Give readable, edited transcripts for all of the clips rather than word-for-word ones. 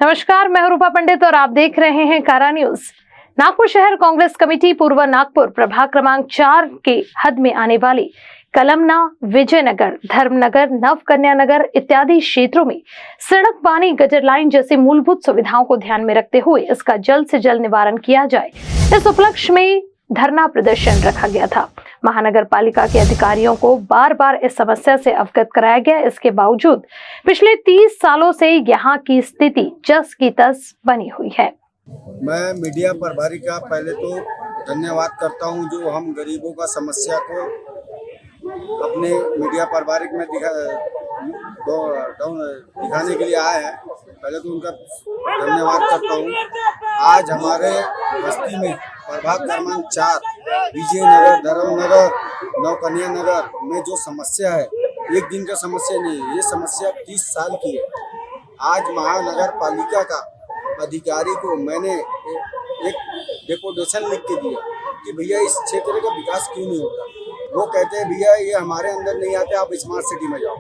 नमस्कार, मैं रूपा पंडित और आप देख रहे हैं कारा न्यूज। नागपुर शहर कांग्रेस कमेटी पूर्व नागपुर प्रभाग क्रमांक 4 के हद में आने वाली कलमना, विजयनगर, धर्मनगर, नवकन्या नगर इत्यादि क्षेत्रों में सड़क, पानी, गटर लाइन जैसी मूलभूत सुविधाओं को ध्यान में रखते हुए इसका जल्द से जल्द निवारण किया जाए। इस उपलक्ष्य में धरना प्रदर्शन रखा गया था। महानगर पालिका के अधिकारियों को बार बार इस समस्या से अवगत कराया गया। इसके बावजूद पिछले 30 सालों से यहाँ की स्थिति जस की तस बनी हुई है। मैं मीडिया प्रभारी का पहले तो धन्यवाद करता हूँ जो हम गरीबों का समस्या को अपने मीडिया प्रभारी में दिखाने के लिए आए हैं। पहले तो उनका धन्यवाद करता हूँ। आज हमारे बस्ती में प्रभाग क्रमांक 4 विजयनगर, धर्मनगर, नवकन्या नगर में जो समस्या है, एक दिन का समस्या नहीं है, ये समस्या 30 साल की है। आज महानगर पालिका का अधिकारी को मैंने एक डेपुटेशन लिख के दिया कि भैया इस क्षेत्र का विकास क्यों नहीं होता। वो कहते हैं भैया ये हमारे अंदर नहीं आते, आप स्मार्ट सिटी में जाओ।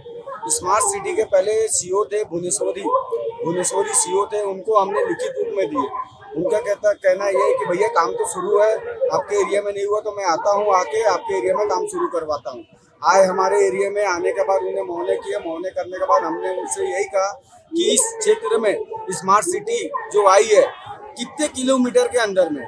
स्मार्ट सिटी के पहले सीओ थे भुवनेश्वरी सीओ थे, उनको हमने लिखित रूप में दिए। उनका कहना ये है कि भैया काम तो शुरू है, आपके एरिया में नहीं हुआ तो मैं आता हूँ, आके आपके एरिया में काम शुरू करवाता हूँ। आए हमारे एरिया में, आने के बाद उन्हें मौने किए। मौने करने के बाद हमने उनसे यही कहा कि इस क्षेत्र में स्मार्ट सिटी जो आई है कितने किलोमीटर के अंदर में,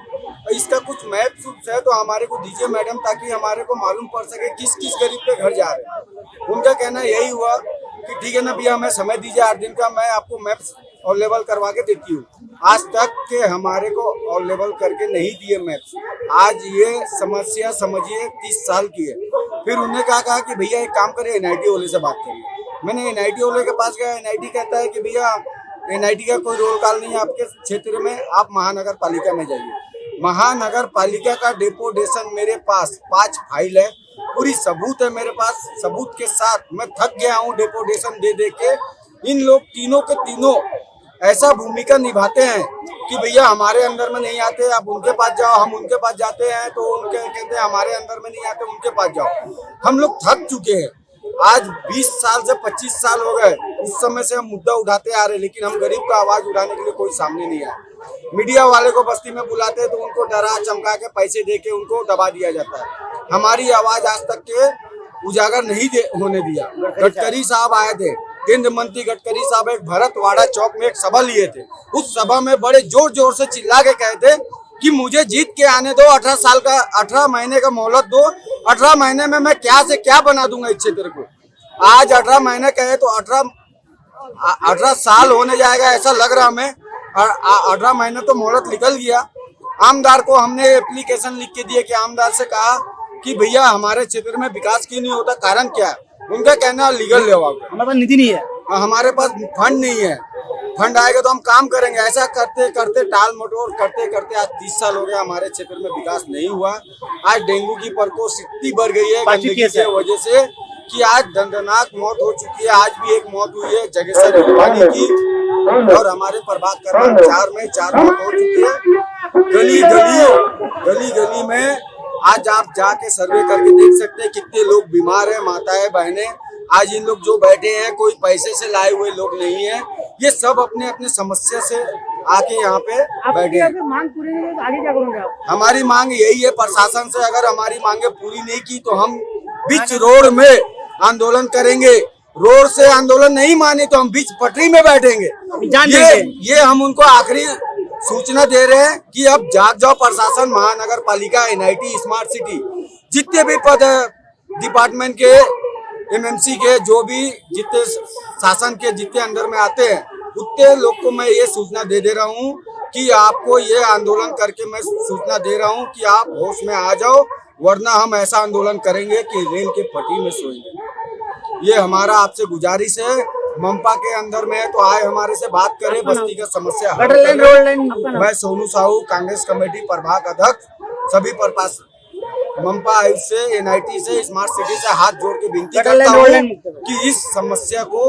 इसका कुछ मैप है तो हमारे को दीजिए मैडम, ताकि हमारे को मालूम पड़ सके किस किस गरीब पे घर जा रहे हैं। उनका कहना यही हुआ कि ठीक है ना भैया, हमें समय दीजिए 8 दिन का, मैं आपको मैप अवेलेबल करवा के देती हूँ। आज तक के हमारे को अवेलेबल करके नहीं दिए मैप। आज ये समस्या समझिए 30 साल की है। फिर उन्होंने कहा कि भैया एक काम करिए, NIT वाले से बात करिए। मैंने NIT वाले के पास गया। NIT कहता है कि भैया NIT का कोई रोल कॉल नहीं है आपके क्षेत्र में, आप महानगर पालिका में जाइए। महानगर पालिका का डेपुटेशन मेरे पास 5 फाइल है, पूरी सबूत है मेरे पास। सबूत के साथ मैं थक गया हूँ डेपुटेशन दे दे के। इन लोग तीनों के तीनों ऐसा भूमिका निभाते हैं कि भैया हमारे अंदर में नहीं आते, आप उनके पास जाओ। हम उनके पास जाते हैं तो उनके कहते हैं हमारे अंदर में नहीं आते, उनके पास जाओ। हम लोग थक चुके हैं। आज 20 साल से 25 साल हो गए, उस समय से हम मुद्दा उठाते आ रहे, लेकिन हम गरीब का आवाज उठाने के लिए कोई सामने नहीं आया। मीडिया वाले को बस्ती में बुलाते हैं तो उनको डरा चमका के पैसे दे के उनको दबा दिया जाता है। हमारी आवाज आज तक के उजागर नहीं होने दिया। गडकरी साहब आए थे, केंद्र मंत्री गडकरी साहब एक भरतवाड़ा चौक में एक सभा लिए थे। उस सभा में बड़े जोर जोर से चिल्ला के कहते कि मुझे जीत के आने दो, 18 महीने का मोहलत दो। 18 महीने में मैं क्या से क्या बना दूंगा इस क्षेत्र को। आज 18 महीने कहे तो 18 साल होने जाएगा ऐसा लग रहा हमें। 18 महीने तो मोहलत निकल गया। आमदार को हमने एप्लीकेशन लिख के दिए कि आमदार से कहा कि भैया हमारे क्षेत्र में विकास क्यों नहीं होता, कारण क्या है। उनका कहना लीगल लेवल हमारे पास निधि नहीं है, हमारे पास फंड नहीं है। फंड आएगा तो हम काम करेंगे। ऐसा करते करते टाल मटोल करते करते आज 30 साल हो गया, हमारे क्षेत्र में विकास नहीं हुआ। आज डेंगू की प्रकोप इतनी बढ़ गई है गंदगी की वजह से कि आज दर्दनाक मौत हो चुकी है। आज भी एक मौत हुई है जगेसर पानी की, और हमारे प्रभाग क्रमांक 4 में 4 मौत हो चुकी है। गली गली में आज आप जाके सर्वे करके देख सकते हैं कितने लोग बीमार हैं, माताएं बहनें। आज इन लोग जो बैठे हैं कोई पैसे से लाए हुए लोग नहीं है, ये सब अपने अपने समस्या से आके यहाँ पे बैठे हैं। मांग पूरी नहीं हुई तो आगे क्या करोगे आप? हमारी मांग यही है प्रशासन से, अगर हमारी मांगे पूरी नहीं की तो हम बीच रोड में आंदोलन करेंगे। रोड से आंदोलन नहीं माने तो हम बीच पटरी में बैठेंगे। ये हम उनको आखिरी सूचना दे रहे हैं कि अब जाग जाओ प्रशासन, महानगर पालिका, NIT, स्मार्ट सिटी, जितने भी पद डिपार्टमेंट के, MMC के, जो भी जितने शासन के जितने अंदर में आते हैं उतने लोग को मैं ये सूचना दे रहा हूँ कि आपको ये आंदोलन करके मैं सूचना दे रहा हूँ कि आप होश में आ जाओ, वरना हम ऐसा आंदोलन करेंगे कि रेल के पटरी में सोएंगे। ये हमारा आपसे गुजारिश है। मंपा के अंदर में है तो आए हमारे से बात करें, बस्ती का समस्या। मैं सोनू साहू, कांग्रेस कमेटी प्रभाग अध्यक्ष, सभी प्रपास मंपा आयुक्त से, NIT से, स्मार्ट सिटी से हाथ जोड़ के विनती करता हूँ कि इस समस्या को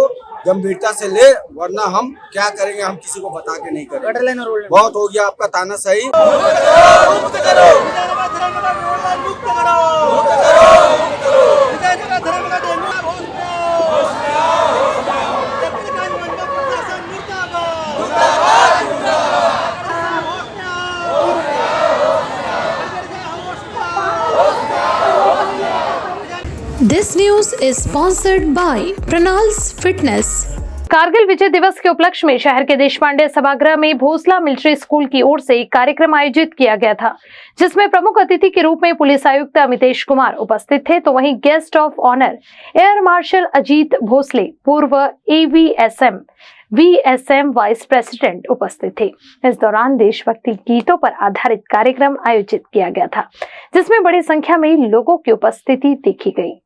गंभीरता से ले, वरना हम क्या करेंगे हम किसी को बता के नहीं करेंगे। बहुत हो गया आपका तानाशाही। मुर्दाबाद। is sponsored by Pranals Fitness. Kargil विजय दिवस के उपलक्ष्य में शहर के देशपांडे सभागृह में भोसला मिलिट्री स्कूल की ओर से एक कार्यक्रम आयोजित किया गया था, जिसमें प्रमुख अतिथि के रूप में पुलिस आयुक्त अमितेश कुमार उपस्थित थे, तो वहीं guest of honour air marshal Ajit Bhosale, पूर्व AVSM VSM वाइस प्रेसिडेंट उपस्थित थे। इस दौरान देशभक्ति गीतों पर आधारित कार्यक्रम आयोजित किया गया था, जिसमें बड़ी संख्या में लोगों की उपस्थिति देखी गई।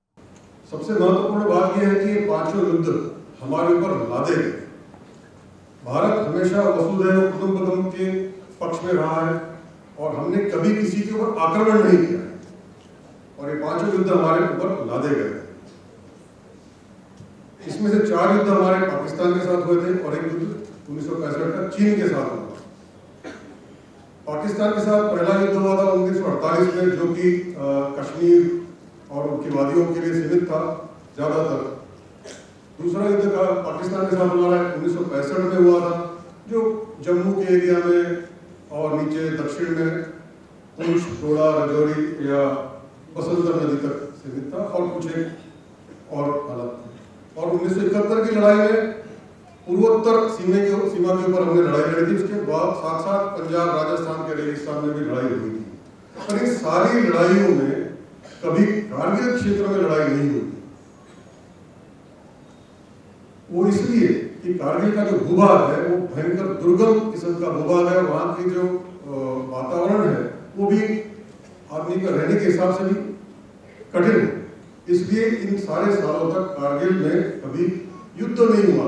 सबसे महत्वपूर्ण बात यह है कि ये पांचों युद्ध हमारे ऊपर लादे गए। भारत हमेशा वसुधैव कुटुंबकम के पक्ष में रहा है और हमने कभी किसी के ऊपर आक्रमण नहीं किया है और ये पांचों युद्ध हमारे ऊपर लादे गए। इसमें से 4 युद्ध हमारे पाकिस्तान के साथ हुए थे और एक युद्ध 1965 का चीन के साथ हुआ। पाकिस्तान के साथ पहला युद्ध हुआ था 1948 में, जो कि कश्मीर और उनकी वादियों के लिए सीमित था ज्यादातर। दूसरा युद्ध का पाकिस्तान के साथ हमारा 1965 में हुआ था, जो जम्मू के एरिया में और नीचे दक्षिण में पुंछ, डोडा, राजौरी या बसंतर नदी तक सीमित था और कुछ एक और हालत थी। और 1971 की लड़ाई में पूर्वोत्तर सीमा के ऊपर हमने लड़ाई लड़ी थी। उसके बाद साथ साथ पंजाब, राजस्थान के रेगिस्तान में भी लड़ाई हुई थी। पर इन सारी लड़ाइयों में कभी कारगिल क्षेत्र में लड़ाई नहीं हुई। वो इसलिए कि कारगिल का जो भूभाग है वो भयंकर दुर्गम किस्म का भूभाग है। वहां की जो वातावरण है वो भी आदमी का रहने के हिसाब से भी कठिन है। इसलिए इन सारे सालों तक कारगिल में कभी युद्ध नहीं हुआ,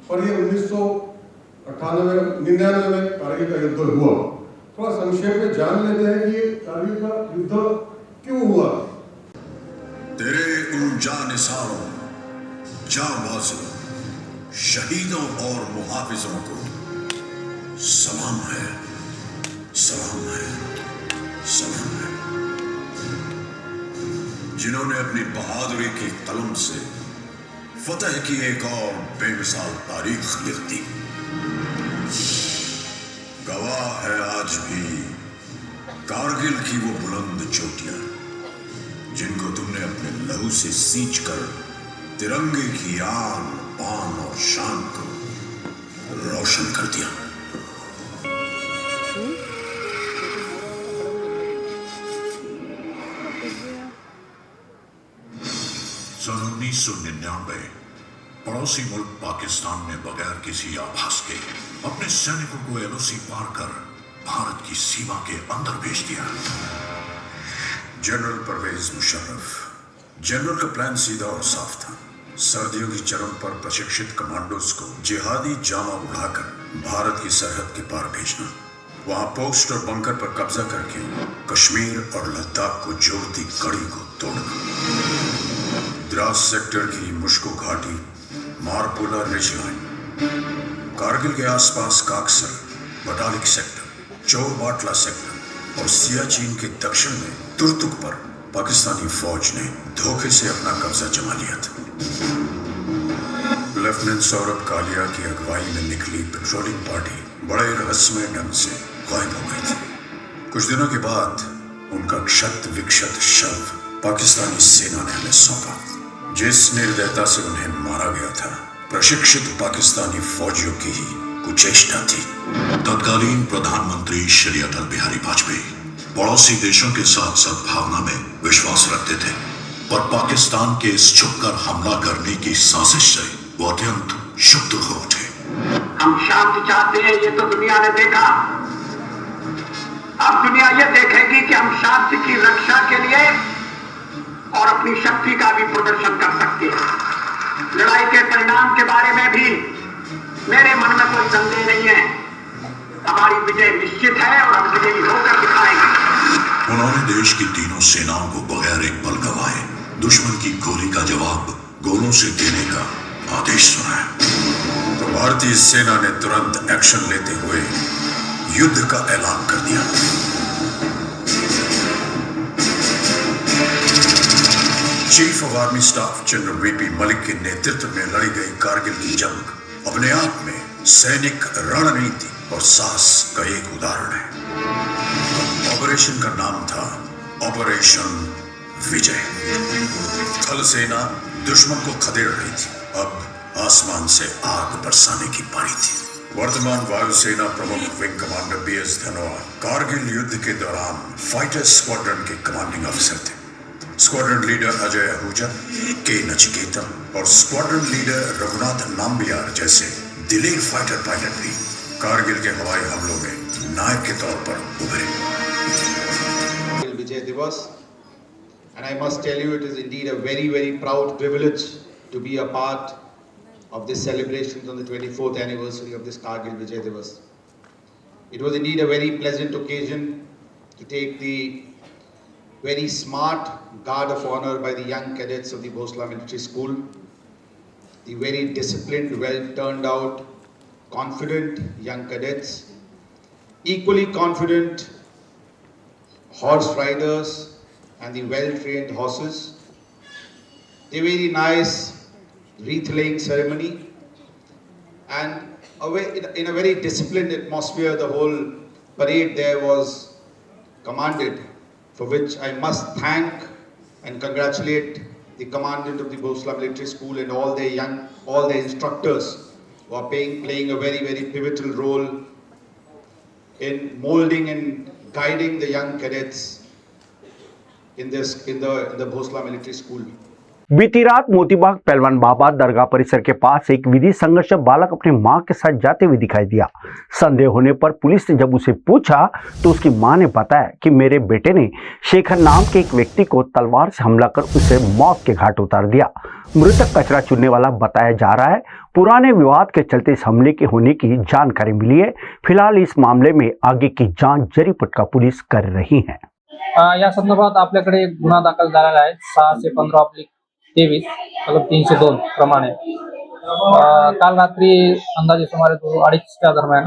पर ये 1999 में कारगिल का युद्ध हुआ। थोड़ा संक्षेप में जान लेते हैं कि ये कारगिल का युद्ध क्यों हुआ। तेरे उन जानिसारों, जांबाजों, शहीदों और मुहाफिजों को सलाम है, सलाम है, सलाम है, जिन्होंने अपनी बहादुरी की कलम से फतह की एक और बेमिसाल तारीख लिख दी। गवाह है आज भी कारगिल की वो बुलंद चोटियां, जिनको तुमने अपने लहू से सींच कर तिरंगे की आन, पान और शान को रोशन कर दिया। सन 1999 पड़ोसी मुल्क पाकिस्तान ने बगैर किसी आभास के अपने सैनिकों को LOC पार कर भारत की सीमा के अंदर भेज दिया। जनरल परवेज मुशर्रफ। जनरल का प्लान सीधा और साफ था। सर्दियों की चरम पर प्रशिक्षित कमांडोज को जिहादी जामा उड़ाकर भारत की सरहद के पार भेजना, वहां पोस्ट और बंकर पर कब्जा करके कश्मीर और लद्दाख को जोड़ती कड़ी को तोड़ना। द्रास सेक्टर की मुश्को घाटी, मारपुला रिज लाइन, कारगिल के आसपास काकसर, बटालिक सेक्टर, चोरबाटला सेक्टर और सियाचिन के दक्षिण में तुर्तुक पर पाकिस्तानी फौज ने धोखे से अपना कब्जा जमा लिया था। लेफ्टिनेंट सौरभ कालिया की अगुवाई में निकली पेट्रोलिंग पार्टी बड़े रहस्यमय ढंग से गायब हो गई थी। कुछ दिनों के बाद उनका क्षत विक्षत शव पाकिस्तानी सेना ने हमें सौंपा। जिस निर्दयता से उन्हें मारा गया था, प्रशिक्षित पाकिस्तानी फौजियों की ही कुचेष्टा थी। तत्कालीन प्रधानमंत्री श्री अटल बिहारी वाजपेयी पड़ोसी देशों के साथ सद्भावना में विश्वास रखते थे, पर पाकिस्तान के इस छुपकर हमला करने की साजिश से वो अत्यंत क्षुब्ध हो उठे। हम शांति चाहते हैं, ये तो दुनिया ने देखा। अब दुनिया ये देखेगी कि हम शांति की रक्षा के लिए और अपनी शक्ति का भी प्रदर्शन कर सकते हैं। लड़ाई के परिणाम के बारे में भी मेरे मन में कोई संदेह नहीं है। हमारी विजय निश्चित है और हम विजयी होकर दिखाएंगे। उन्होंने देश की तीनों सेनाओं को बगैर एक पल गवाए दुश्मन की गोली का जवाब गोलों से देने का आदेश सुनाया। तो भारतीय सेना ने तुरंत एक्शन लेते हुए युद्ध का ऐलान कर दिया। Chief of army staff general VP Malik के नेतृत्व में लड़ी गई कारगिल की जंग अपने आप में सैनिक रणनीति और साहस का एक उदाहरण है। ऑपरेशन का नाम था ऑपरेशन विजय। थल सेना दुश्मन को खदेड़ रही थी, अब आसमान से आग बरसाने की पारी थी। वर्तमान वायुसेना प्रमुख wing commander BS Dhanoa Kargil युद्ध के दौरान फाइटर स्क्वाड्रन के कमांडिंग ऑफिसर थे। स्क्वाड्रन लीडर अजय आहूजा, के नचिकेता और स्क्वाड्रन लीडर रघुनाथ नाम्बियार जैसे दिलेर फाइटर पायलट भी कारगिल के हवाई हमलों में नायक के तौर पर उभरे। Vijay Diwas, and I must tell you, it is indeed a very, very proud privilege to be a part of this celebrations on the 24th anniversary of this Kargil Vijay Diwas. It was indeed a very pleasant occasion to take the very smart guard of honor by the young cadets of the Bhosla Military School, the very disciplined, well turned out, confident young cadets, equally confident horse riders and the well-trained horses, the very nice wreath-laying ceremony, and in a very disciplined atmosphere, the whole parade there was commanded, for which I must thank and congratulate the commandant of the Bhosla Military School and all their instructors who are playing a very, very pivotal role in molding and guiding the young cadets in the Bhosla Military School. बीती रात मोतीबाग पहलवान बाबा दरगाह परिसर के पास एक विधि संघर्ष बालक अपनी मां के साथ जाते हुए दिखाई दिया। संदेह होने पर पुलिस ने जब उसे पूछा तो उसकी मां ने बताया कि मेरे बेटे ने शेखर नाम के एक व्यक्ति को तलवार से हमला कर उसे मौत के घाट उतार दिया। मृतक कचरा चुनने वाला बताया जा रहा है। पुराने विवाद के चलते इस हमले के होने की जानकारी मिली है। फिलहाल इस मामले में आगे की जांच जरीपटका पुलिस कर रही है। या संदर्भात आपल्याकडे एक गुन्हा दाखल झालेला आहे 6/15/23 कलम 302 प्रमाणे। काल रात्री अंदाजे सुमारे 2:30च्या दरम्यान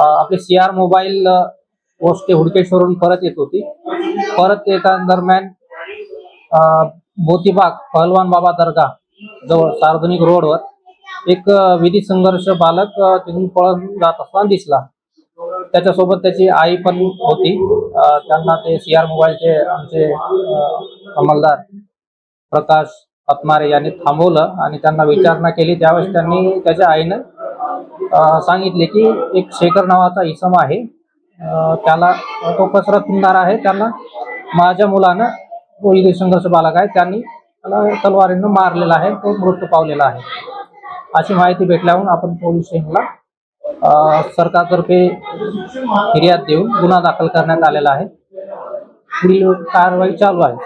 आपले CR मोबाईल पोस्ट हुडकेश्वरून परत येत होती। परत येता दरम्यान मोतीबाग पहलवान बाबा दरगाह जवळ सार्वजनिक रोडवर एक विधी संघर्ष बालक तिथून पळून जात असताना दिसला। त्याच्यासोबत त्याची आई पण होती। त्यांना ते CR मोबाईलचे आमचे अंमलदार प्रकाश पत्मारे यांनी थांबवलं आणि त्यांना विचारणा केली। त्यावेळेस त्यांनी त्याच्या आईनं सांगितले की एक शेखर नावाचा इसम आहे, त्याला तो कसरत तुंदार आहे, त्यांना माझ्या मुलानं तो विधी संघर्ष बालक आहे, त्यांनी त्याला तलवारीनं मारलेला आहे, तो मृत्यू पावलेला आहे अशी माहिती भेटल्यावर आपण पोलीस स्टेशनला सरकारतर्फे फिर्याद देऊन गुन्हा दाखल करण्यात आलेला आहे। पुढील कारवाई चालू आहे।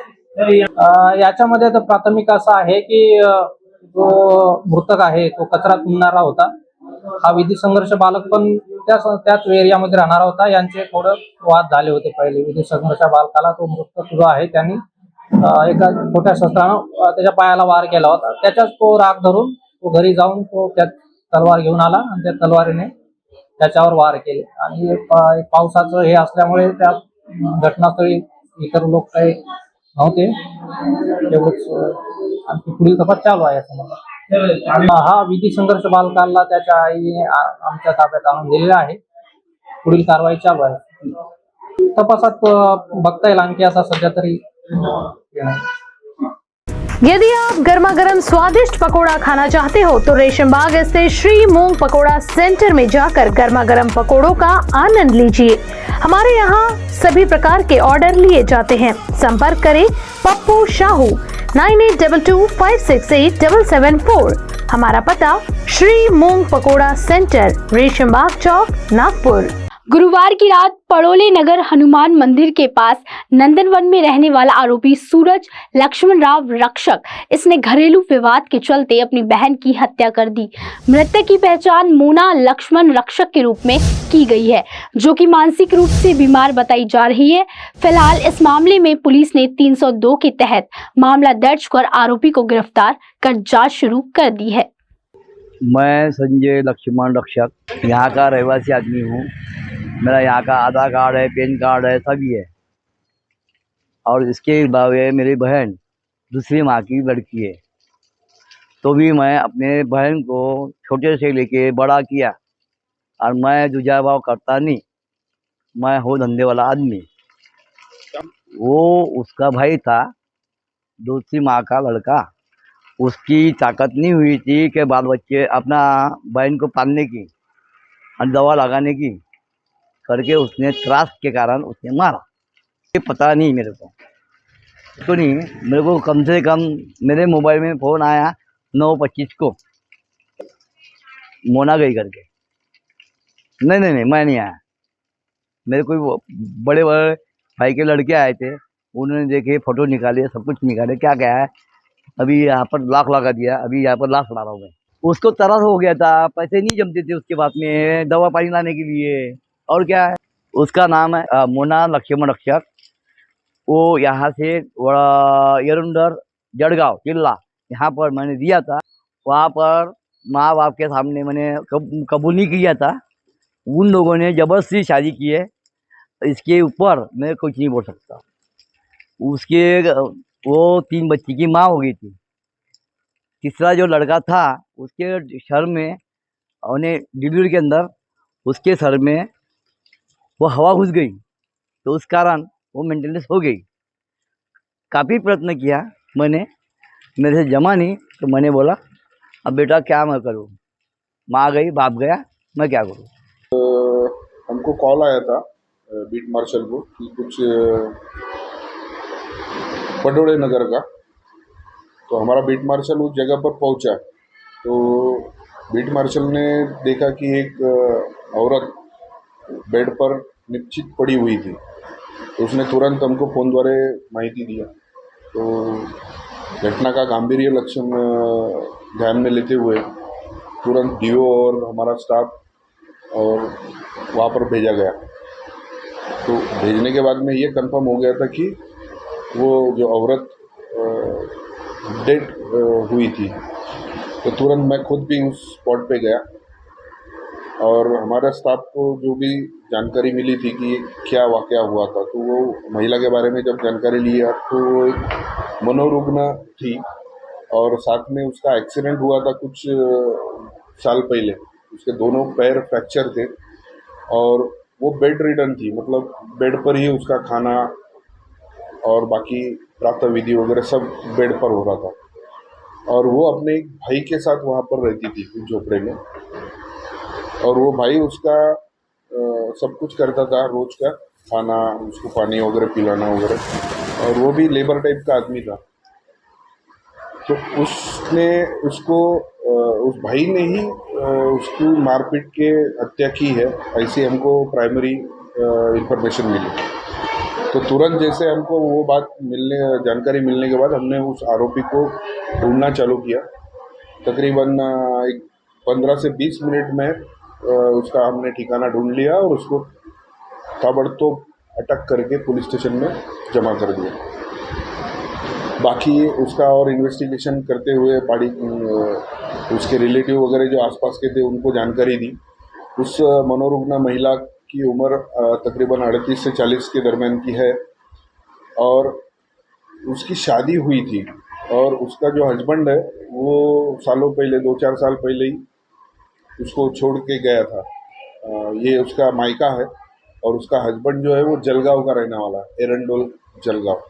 याच्यामध्ये तर प्राथमिक असं आहे की जो मृतक आहे तो कचरा तुंबणारा होता। हा विधी संघर्ष बालक पण त्याच एरियामध्ये राहणारा होता। यांचे थोडं वाद झाले होते पहिले। विधी संघर्ष बालकाला तो मृतक जो आहे त्यांनी एका छोट्या शस्त्रानं त्याच्या पायाला वार केला होता। त्याच्याच तो राग धरून तो घरी जाऊन तो त्या तलवार घेऊन आला आणि त्या तलवारीने त्याच्यावर वार केले आणि पावसाचं हे असल्यामुळे त्या घटनास्थळी इतर लोक काही नव्हते। तेवढंच आणखी पुढील तपास चालू आहे। हा विधी संघर्ष बालकाला त्याच्या आईने आमच्या ताब्यात आणून दिलेला आहे। पुढील कारवाई चालू आहे। तपासात बघता येईल आणखी आता सध्या तरी यदि आप गर्मा गर्म स्वादिष्ट पकोड़ा खाना चाहते हो तो रेशमबाग स्थित श्री मूंग पकोड़ा सेंटर में जाकर गर्मा गर्म पकोड़ों का आनंद लीजिए। हमारे यहाँ सभी प्रकार के ऑर्डर लिए जाते हैं। संपर्क करें पप्पू शाहू 9822568774। हमारा पता श्री मूंग पकोड़ा सेंटर, रेशमबाग चौक, नागपुर। गुरुवार की रात पड़ोले नगर हनुमान मंदिर के पास नंदनवन में रहने वाला आरोपी सूरज लक्ष्मण राव रक्षक इसने घरेलू विवाद के चलते अपनी बहन की हत्या कर दी। मृतक की पहचान मोना लक्ष्मण रक्षक के रूप में की गई है, जो कि मानसिक रूप से बीमार बताई जा रही है। फिलहाल इस मामले में पुलिस ने 302 के तहत मामला दर्ज कर आरोपी को गिरफ्तार कर जाँच शुरू कर दी है। मैं संजय लक्ष्मण रक्षक यहाँ का रहवासी आदमी हूँ। मेरा यहाँ का आधार कार्ड है, पैन कार्ड है, सभी है। और इसके अलावा मेरी बहन दूसरी माँ की लड़की है, तो भी मैं अपने बहन को छोटे से लेके बड़ा किया। और मैं जुझा भाव करता नहीं, मैं हूँ धंधे वाला आदमी। वो उसका भाई था, दूसरी माँ का लड़का, उसकी ताकत नहीं हुई थी कि बाल बच्चे अपना बहन को पालने की और दवा लगाने की, करके उसने त्रास के कारण उसने मारा। ये पता नहीं मेरे को, तो नहीं मेरे को कम से कम मेरे मोबाइल में फ़ोन आया 9:25 को, मोना गई करके। नहीं मैं नहीं आया, मेरे कोई बड़े बड़े भाई के लड़के आए थे, उन्होंने देखे, फ़ोटो निकाले, सब कुछ निकाले, क्या क्या है, अभी यहाँ पर लाख लगा दिया, अभी यहाँ पर लाख लगा रहा हूँ मैं। उसको तरस हो गया था, पैसे नहीं जमते थे उसके बाद में दवा पानी लाने के लिए, और क्या है। उसका नाम है मोना लक्ष्मण रक्षक। वो यहाँ से यरुंडर जड़गांव जिला यहाँ पर मैंने दिया था, वहाँ पर माँ बाप के सामने मैंने कबूल नहीं किया था, उन लोगों ने ज़बरदस्ती शादी की है। इसके ऊपर मैं कुछ नहीं बोल सकता। उसके वो 3 बच्ची की माँ हो गई थी। तीसरा जो लड़का था उसके सर में, उन्हें डिलीवरी के अंदर उसके सर में वो हवा घुस गई, तो उस कारण वो मेंटेनेंस हो गई। काफ़ी प्रयत्न किया मैंने, मेरे से जमा नहीं, तो मैंने बोला अब बेटा क्या मैं करूँ, माँ गई बाप गया, मैं क्या करूँ। हमको कॉल आया था बीट मार्शल को कि कुछ पडोड़े नगर का, तो हमारा बीट मार्शल उस जगह पर पहुंचा। तो बीट मार्शल ने देखा कि एक औरत बेड पर निश्चित पड़ी हुई थी, तो उसने तुरंत हमको फ़ोन द्वारा माहिती दिया। तो घटना का गंभीर लक्षण ध्यान में लेते हुए तुरंत डीओ और हमारा स्टाफ और वहाँ पर भेजा गया। तो भेजने के बाद में ये कंफर्म हो गया था कि वो जो औरत डेड हुई थी। तो तुरंत मैं खुद भी उस स्पॉट पे गया और हमारे स्टाफ को जो भी जानकारी मिली थी कि क्या वाक़या हुआ था, तो वो महिला के बारे में जब जानकारी लिया तो वो एक मनोरुग्ण थी और साथ में उसका एक्सीडेंट हुआ था कुछ साल पहले। उसके दोनों पैर फ्रैक्चर थे और वो बेड रिडन थी, मतलब बेड पर ही उसका खाना और बाकी प्रातः विधि वगैरह सब बेड पर हो रहा था। और वो अपने एक भाई के साथ वहाँ पर रहती थी उस झोपड़े में, और वो भाई उसका सब कुछ करता था, रोज का खाना, उसको पानी वगैरह पिलाना वगैरह, और वो भी लेबर टाइप का आदमी था। तो उसने उसको उस भाई ने ही उसकी मारपीट के हत्या की है, ऐसी हमको प्राइमरी इंफॉर्मेशन मिली। तो तुरंत जैसे हमको वो बात जानकारी मिलने के बाद हमने उस आरोपी को ढूंढना चालू किया। तकरीबन 15 से 20 मिनट में उसका हमने ठिकाना ढूंढ लिया और उसको ताबड़तोड़ अटक करके पुलिस स्टेशन में जमा कर दिया। बाकी उसका और इन्वेस्टिगेशन करते हुए उसके रिलेटिव वगैरह जो आसपास के थे उनको जानकारी दी। उस मनोरुग्ण महिला की उम्र तकरीबन 38 से 40 के दरमियान की है और उसकी शादी हुई थी, और उसका जो हस्बैंड है वो सालों पहले 2-4 साल पहले ही उसको छोड़ के गया था। ये उसका मायका है और उसका हस्बैंड जो है वो जलगांव का रहने वाला है, एरंडोल जलगांव।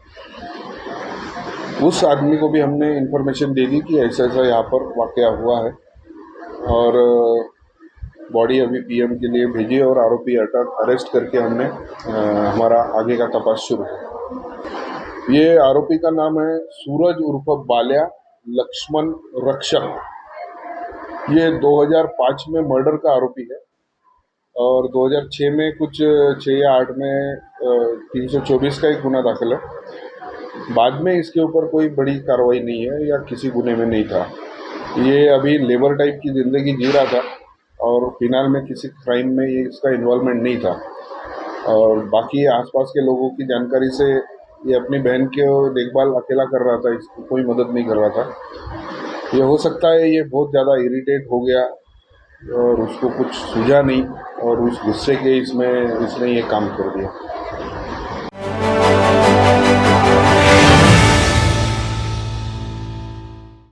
उस आदमी को भी हमने इन्फॉर्मेशन दे दी कि ऐसा ऐसा यहाँ पर वाक़या हुआ है, और बॉडी अभी पीएम के लिए भेजी और आरोपी अरेस्ट करके हमने हमारा आगे का तपास शुरू किया। ये आरोपी का नाम है सूरज उर्फ बाल्या लक्ष्मण रक्षक। ये 2005 में मर्डर का आरोपी है और 2006 में कुछ 6 या 8 में 324 का एक गुना दाखिल है। बाद में इसके ऊपर कोई बड़ी कार्रवाई नहीं है या किसी गुने में नहीं था। ये अभी लेबर टाइप की ज़िंदगी जी रहा था और फिलहाल में किसी क्राइम में ये इसका इन्वॉल्वमेंट नहीं था, और बाकी आसपास के लोगों की जानकारी से ये अपनी बहन की देखभाल अकेला कर रहा था, इसको कोई मदद नहीं कर रहा था। ये हो सकता है ये बहुत ज़्यादा इरिटेट हो गया और उसको कुछ सूझा नहीं और उस गुस्से के इसमें इसने ये काम कर दिया।